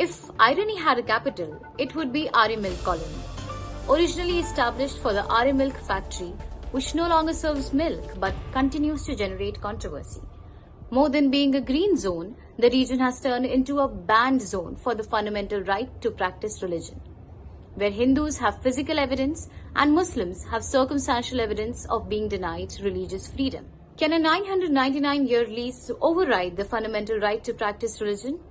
If irony had a capital, it would be Aarey Milk Colony. Originally established for the Aarey Milk Factory, which no longer serves milk but continues to generate controversy. More than being a green zone, the region has turned into a banned zone for the fundamental right to practice religion, where Hindus have physical evidence and Muslims have circumstantial evidence of being denied religious freedom. Can a 999-year lease override the fundamental right to practice religion?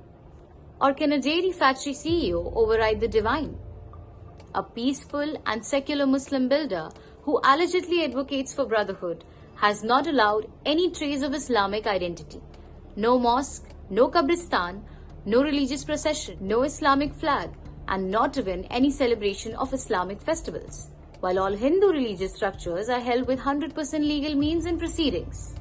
Or can a dairy factory CEO override the divine? A peaceful and secular Muslim builder who allegedly advocates for brotherhood has not allowed any trace of Islamic identity. No mosque, no qabristan, no religious procession, no Islamic flag, and not even any celebration of Islamic festivals, while all Hindu religious structures are held with 100% legal means and proceedings.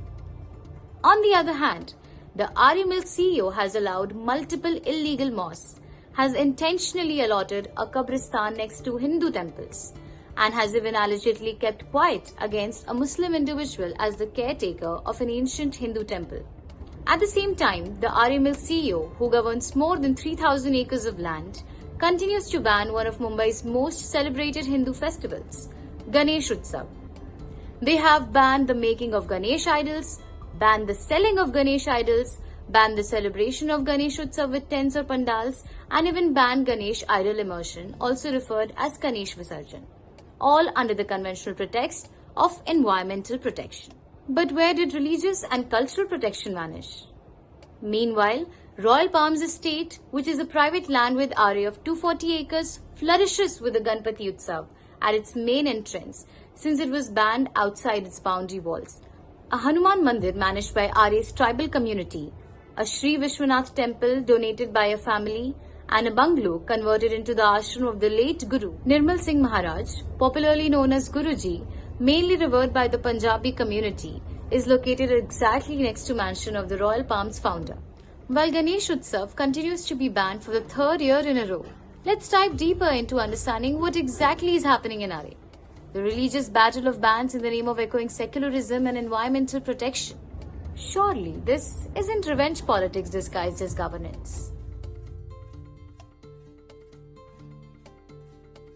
On the other hand, the Aarey Milk CEO has allowed multiple illegal mosques, has intentionally allotted a qabristan next to Hindu temples, and has even allegedly kept quiet against a Muslim individual as the caretaker of an ancient Hindu temple. At the same time, the Aarey Milk CEO, who governs more than 3,000 acres of land, continues to ban one of Mumbai's most celebrated Hindu festivals, ganeshutsav. They have banned the making of Ganesh idols, banned the selling of Ganesh idols, banned the celebration of ganeshutsav with tents or pandals, and even banned Ganesh idol immersion, also referred as Ganesh Visarjan, all under the conventional pretext of environmental protection. But where did religious and cultural protection vanish? Meanwhile, Royal Palms Estate, which is a private land with area of 240 acres, flourishes with the Ganpati Utsav at its main entrance since it was banned outside its boundary walls. A Hanuman Mandir managed by Aarey's tribal community, a Sri Vishwanath temple donated by a family, and a bungalow converted into the ashram of the late Guru Nirmal Singh Maharaj, popularly known as Guruji, mainly revered by the Punjabi community, is located exactly next to mansion of the Royal Palms founder. While Ganesh Utsav continues to be banned for the third year in a row, let's dive deeper into understanding what exactly is happening in Aarey. The religious battle of bans in the name of echoing secularism and environmental protection. Surely this isn't revenge politics disguised as governance.